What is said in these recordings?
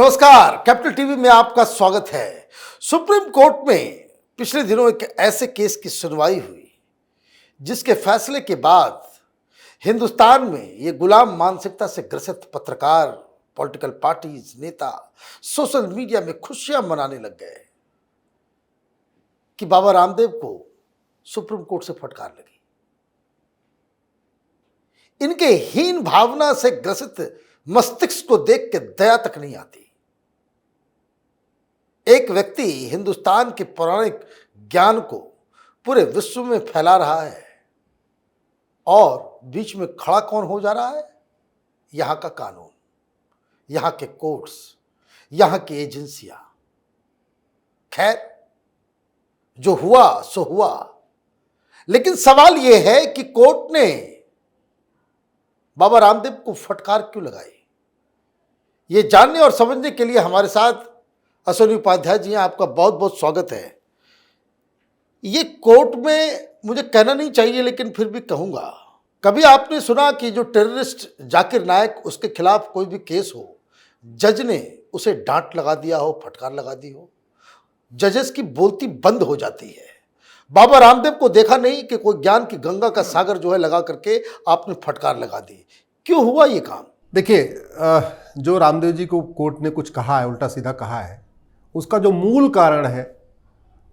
नमस्कार, capital TV में आपका स्वागत है। सुप्रीम कोर्ट में पिछले दिनों एक ऐसे केस की सुनवाई हुई जिसके फैसले के बाद हिंदुस्तान में ये गुलाम मानसिकता से ग्रसित पत्रकार, पॉलिटिकल पार्टीज, नेता सोशल मीडिया में खुशियां मनाने लग गए कि बाबा रामदेव को सुप्रीम कोर्ट से फटकार लगी। इनके हीन भावना से ग्रसित मस्तिष्क को देख के दया तक नहीं आती। एक व्यक्ति हिंदुस्तान के पौराणिक ज्ञान को पूरे विश्व में फैला रहा है और बीच में खड़ा कौन हो जा रहा है? यहां का कानून, यहां के कोर्ट्स, यहां की एजेंसियां। खैर, जो हुआ सो हुआ, लेकिन सवाल यह है कि कोर्ट ने बाबा रामदेव को फटकार क्यों लगाई? ये जानने और समझने के लिए हमारे साथ अश्विनी उपाध्याय जी हैं। आपका बहुत बहुत स्वागत है। ये कोर्ट में मुझे कहना नहीं चाहिए लेकिन फिर भी कहूंगा, कभी आपने सुना कि जो टेररिस्ट जाकिर नायक, उसके खिलाफ कोई भी केस हो, जज ने उसे डांट लगा दिया हो, फटकार लगा दी हो, जजेस की बोलती बंद हो जाती है। बाबा रामदेव को देखा नहीं कि कोई ज्ञान की गंगा का सागर जो है लगा करके आपने फटकार लगा दी। क्यों हुआ ये काम? देखिए, जो रामदेव जी को कोर्ट ने कुछ कहा है, उल्टा सीधा कहा है, उसका जो मूल कारण है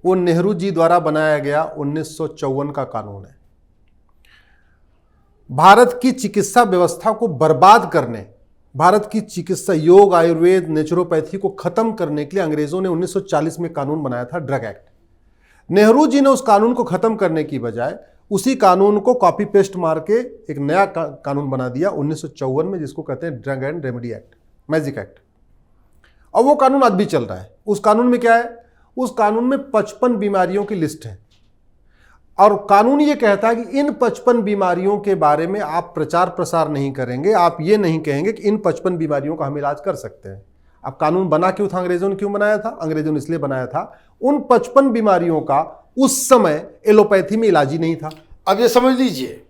वो नेहरू जी द्वारा बनाया गया 1954 का कानून है। भारत की चिकित्सा व्यवस्था को बर्बाद करने, भारत की चिकित्सा, योग, आयुर्वेद, नेचुरोपैथी को खत्म करने के लिए अंग्रेजों ने 1940 में कानून बनाया था, ड्रग एक्ट। नेहरू जी ने उस कानून को खत्म करने की बजाय उसी कानून को कॉपी पेस्ट मार के एक नया कानून बना दिया 1954 में, जिसको कहते हैं drug and remedy act, magic act. और वो कानून आज भी चल रहा है। उस कानून में क्या है? उस कानून में 55 बीमारियों की लिस्ट है और कानून ये कहता है कि इन 55 बीमारियों के बारे में आप प्रचार प्रसार नहीं करेंगे, आप ये नहीं कहेंगे कि इन 55 बीमारियों का हम इलाज कर सकते हैं। अब कानून बना क्यों था? अंग्रेजों ने क्यों बनाया था? अंग्रेजों ने इसलिए बनाया था, उन 55 बीमारियों का उस समय एलोपैथी में इलाज ही नहीं था। अब ये समझ लीजिए,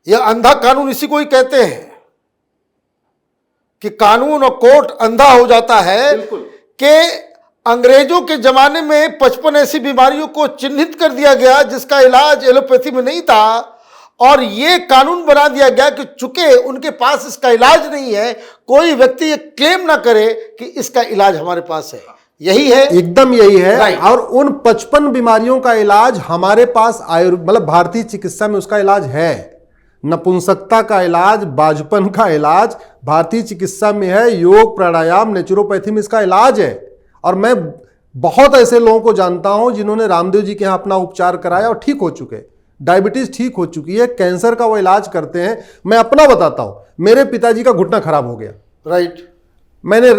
यह अंधा कानून इसी को ही कहते हैं कि कानून और कोर्ट अंधा हो जाता है कि अंग्रेजों के जमाने में 55 ऐसी बीमारियों को चिन्हित कर दिया गया जिसका इलाज एलोपैथी में नहीं था, और ये कानून बना दिया गया कि चूंकि उनके पास इसका इलाज नहीं है, कोई व्यक्ति ये क्लेम ना करे कि इसका इलाज हमारे पास है। यही है, एकदम यही है। और उन 55 बीमारियों का इलाज हमारे पास मतलब भारतीय चिकित्सा में उसका इलाज है। नपुंसकता का इलाज, बाजपन का इलाज भारतीय चिकित्सा में है। योग, प्राणायाम, नेचुरोपैथी में इसका इलाज है। और मैं बहुत ऐसे लोगों को जानता हूं जिन्होंने रामदेव जी के यहां अपना उपचार कराया और ठीक हो चुके। डायबिटीज ठीक हो चुकी है, कैंसर का वो इलाज करते हैं। मैं अपना बताता हूं, मेरे पिताजी का घुटना खराब हो गया, राइट। मैंने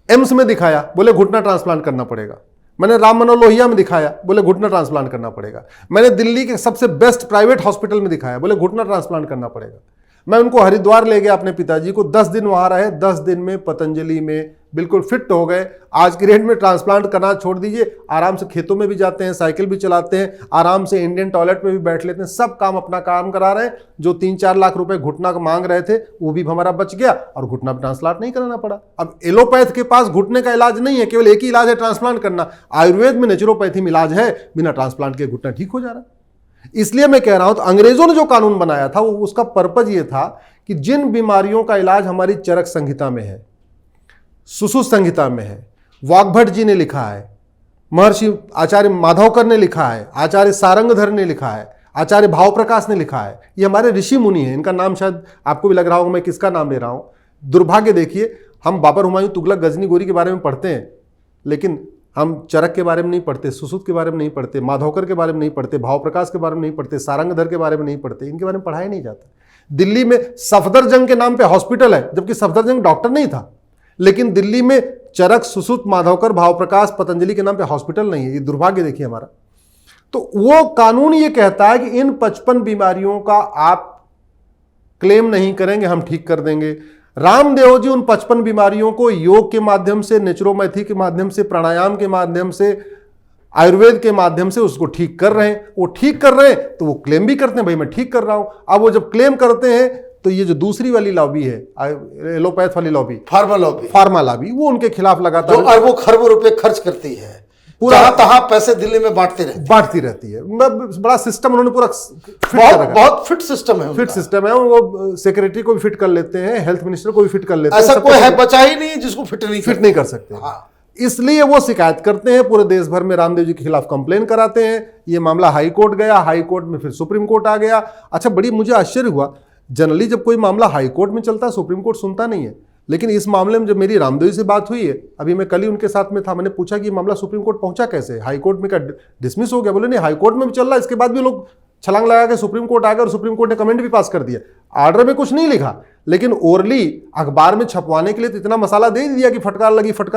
एम्स में दिखाया, बोले घुटना ट्रांसप्लांट करना पड़ेगा। मैंने राम मनोहर लोहिया में दिखाया, बोले घुटना ट्रांसप्लांट करना पड़ेगा। मैंने दिल्ली के सबसे बेस्ट प्राइवेट हॉस्पिटल में दिखाया, बोले घुटना ट्रांसप्लांट करना पड़ेगा। मैं उनको हरिद्वार ले गया अपने पिताजी को, 10 दिन वहां रहे, 10 दिन में पतंजलि में बिल्कुल फिट हो गए। आज की डेट में ट्रांसप्लांट करना छोड़ दीजिए, आराम से खेतों में भी जाते हैं, साइकिल भी चलाते हैं, आराम से इंडियन टॉयलेट में भी बैठ लेते हैं, सब काम अपना काम करा रहे हैं। जो 3-4 लाख रुपए घुटना का मांग रहे थे वो भी हमारा बच गया और घुटना ट्रांसप्लांट नहीं कराना पड़ा। अब एलोपैथ के पास घुटने का इलाज नहीं है, केवल एक ही इलाज है, ट्रांसप्लांट करना। आयुर्वेद में, नेचुरोपैथी में इलाज है, बिना ट्रांसप्लांट के घुटना ठीक हो जा रहा है। इसलिए मैं कह रहा हूं, तो अंग्रेजों ने जो कानून बनाया था वो उसका पर्पज ये था कि जिन बीमारियों का इलाज हमारी चरक संहिता में है, सुश्रुत संहिता में है, वाग्भट जी ने लिखा है, महर्षि आचार्य माधवकर ने लिखा है, आचार्य सारंगधर ने लिखा है, आचार्य भाव प्रकाश ने लिखा है, ये हमारे ऋषि मुनि हैं। इनका नाम शायद आपको भी लग रहा होगा मैं किसका नाम ले रहा हूं। दुर्भाग्य देखिए, हम बाबर, हुमायूं, तुगलक, गजनी, गोरी के बारे में पढ़ते हैं, लेकिन हम चरक के बारे में नहीं पढ़ते, सुश्रुत के बारे में नहीं पढ़ते, माधवकर के बारे में नहीं पढ़ते, भाव प्रकाश के बारे में नहीं पढ़ते, सारंगधर के बारे में नहीं पढ़ते। इनके बारे में पढ़ाया नहीं जाता। दिल्ली में सफदरजंग के नाम पे हॉस्पिटल है, जबकि सफदरजंग डॉक्टर नहीं था, लेकिन दिल्ली में चरक, सुश्रुत, माधवकर, भाव प्रकाश, पतंजलि के नाम पे हॉस्पिटल नहीं है। ये दुर्भाग्य देखिए हमारा। तो वो कानून ये कहता है कि इन 55 बीमारियों का आप क्लेम नहीं करेंगे, हम ठीक कर देंगे। रामदेव जी उन 55 बीमारियों को योग के माध्यम से, नेचुरोपैथी के माध्यम से, प्राणायाम के माध्यम से, आयुर्वेद के माध्यम से उसको ठीक कर रहे हैं। वो ठीक कर रहे हैं तो वो क्लेम भी करते हैं, भाई मैं ठीक कर रहा हूं। अब वो जब क्लेम करते हैं तो ये जो दूसरी वाली लॉबी है, एलोपैथ वाली लॉबी, फार्मा लॉबी, वो उनके खिलाफ लगातार जो अरबों खरबों रुपए खर्च करती है, जहां तहां पैसे दिल्ली में बांटती रहती है। बड़ा सिस्टम उन्होंने पूरा बहुत फिट सिस्टम है, फिट सिस्टम है। वो सेक्रेटरी को भी फिट कर लेते हैं, हेल्थ मिनिस्टर को भी फिट कर लेते हैं, ऐसा कोई है बचा ही नहीं जिसको फिट नहीं कर सकते। इसलिए वो शिकायत करते हैं, पूरे देश भर में रामदेव जी के खिलाफ कंप्लेन कराते हैं। ये मामला हाई कोर्ट गया, हाई कोर्ट में फिर सुप्रीम कोर्ट आ गया। अच्छा, बड़ी मुझे आश्चर्य हुआ, जनरली जब कोई मामला हाई कोर्ट में चलता है सुप्रीम कोर्ट सुनता नहीं है, लेकिन इस मामले में जब मेरी रामदेव जी से बात हुई है, अभी मैं कल ही उनके साथ में था, मैंने पूछा कि मामला सुप्रीम कोर्ट पहुंचा कैसे, हाई कोर्ट में क्या डिसमिस हो गया? बोले नहीं, हाई कोर्ट में भी चल रहा है। इसके बाद भी लोग छलांग लगा के सुप्रीम कोर्ट आ गए और सुप्रीम कोर्ट ने कमेंट भी पास कर दिया। ऑर्डर में कुछ नहीं लिखा, लेकिन ओरली अखबार में छपवाने के लिए तो इतना मसाला दे दिया कि फटकार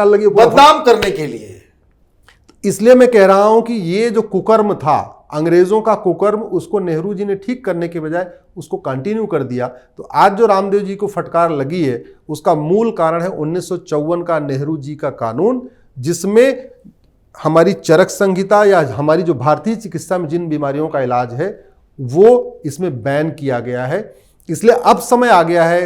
लगी, बदनाम करने के लिए। इसलिए मैं कह रहा हूं कि ये जो कुकर्म था, अंग्रेजों का कुकर्म, उसको नेहरू जी ने ठीक करने के बजाय उसको कंटिन्यू कर दिया। तो आज जो रामदेव जी को फटकार लगी है, उसका मूल कारण है 1954 का नेहरू जी का कानून, जिसमें हमारी चरक संहिता या हमारी जो भारतीय चिकित्सा में जिन बीमारियों का इलाज है वो इसमें बैन किया गया है। इसलिए अब समय आ गया है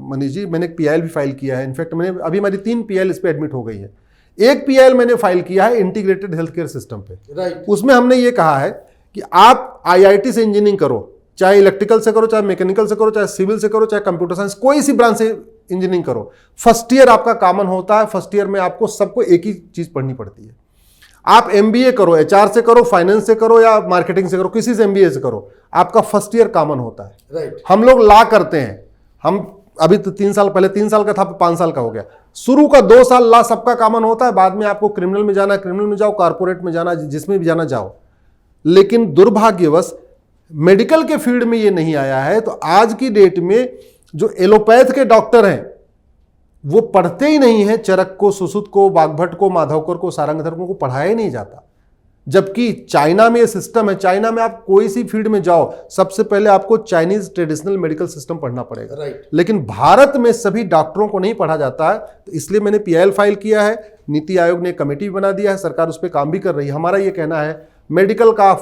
मनीष जी, मैंने एक पीआईएल भी फाइल किया है। इनफैक्ट मैंने अभी हमारी 3 पीआईएल इस पे एडमिट हो गई है। एक पीआईएल मैंने फाइल किया है इंटीग्रेटेड हेल्थ केयर सिस्टम पे। राइट। उसमें हमने ये कहा है कि आप आईआईटी से इंजीनियरिंग करो, चाहे इलेक्ट्रिकल से करो, चाहे मैकेनिकल से करो, चाहे सिविल से करो, चाहे कंप्यूटर साइंस, कोई सी ब्रांच से इंजीनियरिंग करो, फर्स्ट ईयर आपका कॉमन होता है। फर्स्ट ईयर में आपको सबको एक ही चीज पढ़नी पड़ती है। आप एमबीए करो, एचआर से करो, फाइनेंस से करो या मार्केटिंग से करो, किसी से एमबीए से करो, आपका फर्स्ट ईयर कॉमन होता है। राइट। हम लोग लॉ करते हैं, हम अभी तो 3 साल पहले 3 साल का था, 5 साल का हो गया। शुरू का 2 साल लॉ सबका कॉमन होता है, बाद में आपको क्रिमिनल में जाना, क्रिमिनल में जाओ, कॉर्पोरेट में जाना, जिसमें भी जाना जाओ। लेकिन दुर्भाग्यवश मेडिकल के फील्ड में ये नहीं आया है। तो आज की डेट में जो एलोपैथ के डॉक्टर हैं वो पढ़ते ही नहीं है। चरक को, सुश्रुत को, बागभट को, माधवकर को, सारंगधर को पढ़ाया ही नहीं जाता। जबकि चाइना में ये सिस्टम है। चाइना में आप कोई सी फील्ड में जाओ, सबसे पहले आपको चाइनीज ट्रेडिशनल मेडिकल सिस्टम पढ़ना पड़ेगा। राइट। लेकिन भारत में सभी डॉक्टरों को नहीं पढ़ा जाता है। तो इसलिए मैंने पीआईएल फाइल किया है, नीति आयोग ने कमेटी बना दिया है, सरकार उस पर काम भी कर रही है। हमारा ये कहना है मेडिकल का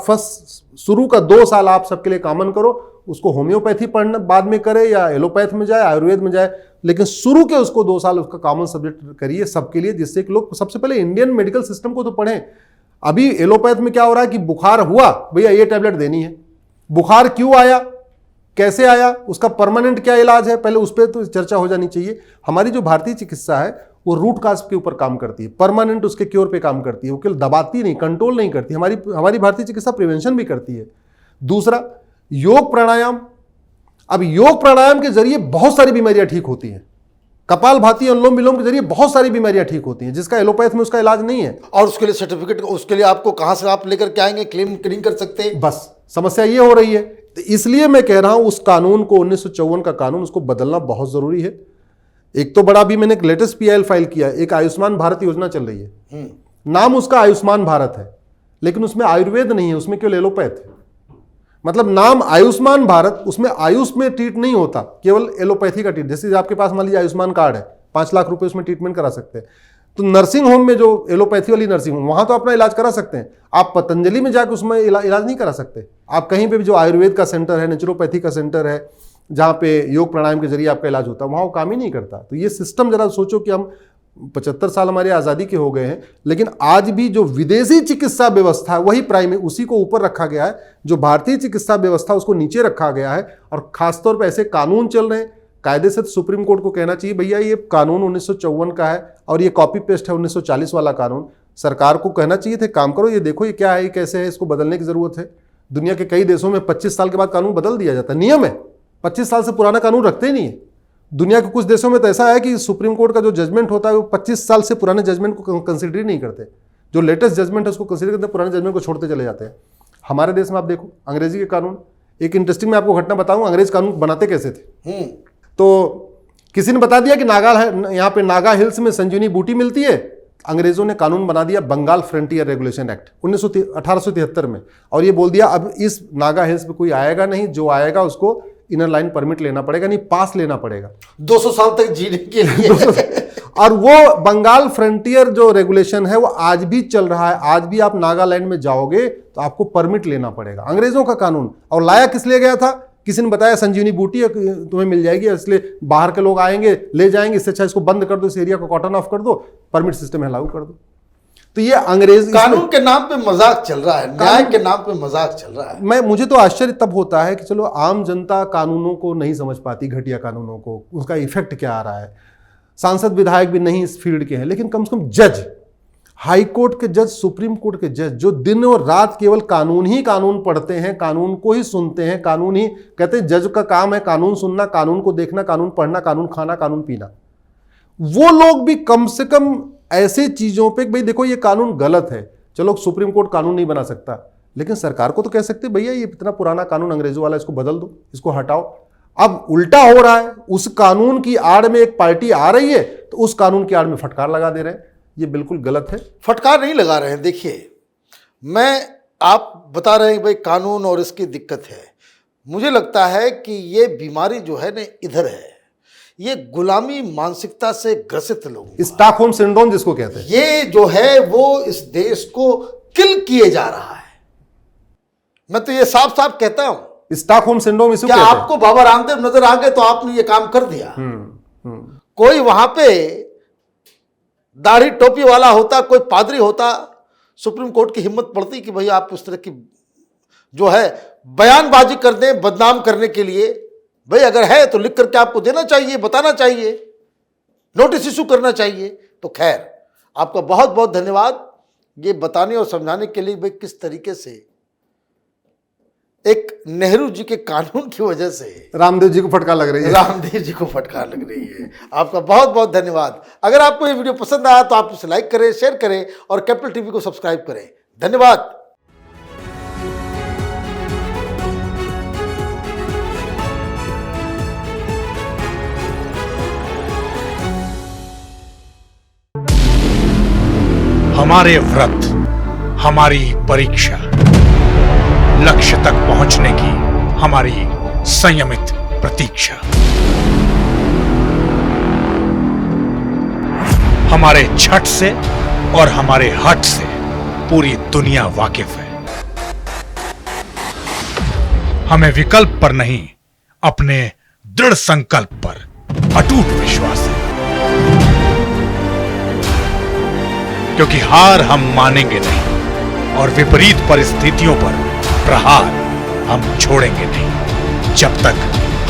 शुरू का 2 साल आप सबके लिए कॉमन करो, उसको होम्योपैथी पढ़ना बाद में करे या एलोपैथ में जाए, आयुर्वेद में जाए, लेकिन शुरू के उसको 2 साल उसका कॉमन सब्जेक्ट करिए सबके लिए, जिससे कि लोग सबसे पहले इंडियन मेडिकल सिस्टम को तो पढ़ें। अभी एलोपैथ में क्या हो रहा है कि बुखार हुआ, भैया ये टैबलेट देनी है। बुखार क्यों आया, कैसे आया, उसका परमानेंट क्या इलाज है, पहले उस पर तो चर्चा हो जानी चाहिए। हमारी जो भारतीय चिकित्सा है वो रूट काज के ऊपर काम करती है, परमानेंट उसके क्योर पे काम करती है। वो केवल दबाती नहीं, कंट्रोल नहीं करती। हमारी भारतीय चिकित्सा प्रिवेंशन भी करती है। दूसरा, योग प्राणायाम। अब योग प्राणायाम के जरिए बहुत सारी बीमारियां ठीक होती हैं। कपालभाति, अनुलोम विलोम के जरिए बहुत सारी बीमारियां ठीक होती हैं, जिसका एलोपैथ में उसका इलाज नहीं है। और उसके लिए सर्टिफिकेट, उसके लिए आपको कहां से आप लेकर के आएंगे, क्लेम नहीं कर सकते। बस समस्या ये हो रही है। तो इसलिए मैं कह रहा हूं उस कानून को, 1954 का कानून, उसको बदलना बहुत जरूरी है। एक तो बड़ा भी मैंने एक लेटेस्ट पीआईएल फाइल किया, एक आयुष्मान भारत योजना चल रही है। नाम उसका आयुष्मान भारत है, लेकिन उसमें आयुर्वेद नहीं है, उसमें केवल एलोपैथ है। मतलब नाम आयुष्मान भारत, उसमें आयुष में ट्रीट नहीं होता, केवल एलोपैथी का ट्रीट। जैसे आपके पास मान लीजिए आयुष्मान कार्ड है, 5 लाख रुपए उसमें ट्रीटमेंट करा सकते हैं। तो नर्सिंग होम में जो एलोपैथी वाली नर्सिंग होम, वहां तो अपना इलाज करा सकते हैं। आप पतंजलि में जाकर उसमें इलाज नहीं करा सकते। आप कहीं पे भी जो आयुर्वेद का सेंटर है, नेचुरोपैथी का सेंटर है, जहाँ पे योग प्राणायाम के जरिए आपका इलाज होता है, वहाँ वो काम ही नहीं करता। तो ये सिस्टम जरा सोचो कि हम 75 साल हमारी आज़ादी के हो गए हैं, लेकिन आज भी जो विदेशी चिकित्सा व्यवस्था है वही प्राइमरी, उसी को ऊपर रखा गया है। जो भारतीय चिकित्सा व्यवस्था उसको नीचे रखा गया है। और खासतौर पर ऐसे कानून चल रहे हैं, कायदे से सुप्रीम कोर्ट को कहना चाहिए भैया ये कानून 1954 का है और ये कॉपी पेस्ट है 1940 वाला कानून। सरकार को कहना चाहिए थे काम करो, ये देखो ये क्या है, ये कैसे है, इसको बदलने की जरूरत है। दुनिया के कई देशों में 25 साल के बाद कानून बदल दिया जाता है, नियम है। 25 साल से पुराना कानून रखते ही नहीं है। दुनिया के कुछ देशों में तो ऐसा है कि सुप्रीम कोर्ट का जो जजमेंट होता है वो 25 साल से पुराने जजमेंट को कंसिडर ही नहीं करते। जो लेटेस्ट जजमेंट है उसको कंसिडर करते हैं, पुराने जजमेंट को छोड़ते चले जाते हैं। हमारे देश में आप देखो अंग्रेजी के कानून, एक इंटरेस्टिंग मैं आपको घटना बताऊं, अंग्रेज कानून बनाते कैसे थे। तो किसी ने बता दिया कि यहाँ पे नागा हिल्स में संजीवनी बूटी मिलती है। अंग्रेजों ने कानून बना दिया बंगाल फ्रंटियर रेगुलेशन एक्ट 1873 में, और ये बोल दिया अब इस नागा हिल्स पे कोई आएगा नहीं, जो आएगा उसको इनर लाइन परमिट लेना पड़ेगा, नहीं पास लेना पड़ेगा 200 साल तक जीने के लिए। और वो बंगाल फ्रंटियर जो रेगुलेशन है वो आज भी चल रहा है। आज भी आप नागालैंड में जाओगे तो आपको परमिट लेना पड़ेगा, अंग्रेजों का कानून। और लाया किस लिए गया था किसी ने बताया संजीवनी बूटी है, तुम्हें मिल जाएगी, इसलिए बाहर के लोग आएंगे ले जाएंगे, इससे अच्छा इसको बंद कर दो, इस एरिया को कॉटन ऑफ कर दो, परमिट सिस्टम है लागू कर दो। तो ये अंग्रेज कानून के नाम पे मजाक चल रहा है, न्याय के नाम पे मजाक चल रहा है। मुझे तो आश्चर्य तब होता है कि चलो आम जनता कानूनों को नहीं समझ पाती, घटिया कानूनों को, उसका इफेक्ट क्या आ रहा है, सांसद विधायक भी नहीं इस फील्ड के हैं, लेकिन कम से कम जज, हाई कोर्ट के जज, सुप्रीम कोर्ट के जज, जो दिन और रात केवल कानून ही कानून पढ़ते हैं, कानून को ही सुनते हैं, कानून ही कहते हैं जज का काम है कानून सुनना, कानून को देखना, कानून पढ़ना, कानून खाना, कानून पीना, वो लोग भी कम से कम ऐसे चीजों पे भाई देखो ये कानून गलत है, चलो सुप्रीम कोर्ट कानून नहीं बना सकता, लेकिन सरकार को तो कह सकते भैया ये इतना पुराना कानून अंग्रेजों वाला, इसको बदल दो, इसको हटाओ। अब उल्टा हो रहा है, उस कानून की आड़ में एक पार्टी आ रही है तो उस कानून की आड़ में फटकार लगा दे रहे हैं, ये बिल्कुल गलत है। फटकार नहीं लगा रहे हैं। देखिए, आप बता रहे हैं भाई कानून और इसकी दिक्कत है, मुझे लगता है कि ये बीमारी जो है ना इधर है, ये गुलामी मानसिकता से ग्रसित लोग, स्टॉकहोम सिंड्रोम जिसको कहते हैं, ये जो है वो इस देश को किल किए जा रहा है। मैं तो ये साफ साफ कहता हूं, स्टॉकहोम सिंड्रोम इसको क्या कहते हैं। आपको बाबा रामदेव नजर आ गए तो आपने ये काम कर दिया? कोई वहां पे दाढ़ी टोपी वाला होता, कोई पादरी होता, सुप्रीम कोर्ट की हिम्मत पड़ती कि भाई आप उस तरह की जो है बयानबाजी कर दें बदनाम करने के लिए, भाई अगर है तो लिख करके आपको देना चाहिए, बताना चाहिए, नोटिस इशू करना चाहिए। तो खैर, आपका बहुत बहुत धन्यवाद ये बताने और समझाने के लिए भाई किस तरीके से एक नेहरू जी के कानून की वजह से रामदेव जी को फटकार लग रही है, रामदेव जी को फटकार लग रही है। आपका बहुत बहुत धन्यवाद। अगर आपको ये वीडियो पसंद आया तो आप इसे लाइक करें, शेयर करें और कैपिटल टीवी को सब्सक्राइब करें। धन्यवाद। हमारे व्रत, हमारी परीक्षा, लक्ष्य तक पहुंचने की हमारी संयमित प्रतीक्षा। हमारे छठ से और हमारे हठ से पूरी दुनिया वाकिफ है। हमें विकल्प पर नहीं, अपने दृढ़ संकल्प पर अटूट विश्वास है, क्योंकि हार हम मानेंगे नहीं और विपरीत परिस्थितियों पर प्रहार हम छोड़ेंगे नहीं, जब तक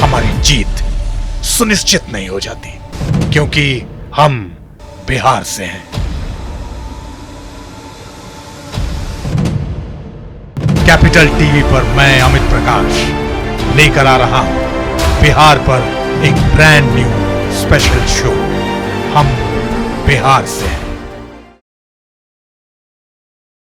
हमारी जीत सुनिश्चित नहीं हो जाती, क्योंकि हम बिहार से हैं। कैपिटल टीवी पर मैं अमित प्रकाश लेकर आ रहा हूं बिहार पर एक ब्रांड न्यू स्पेशल शो, हम बिहार से हैं।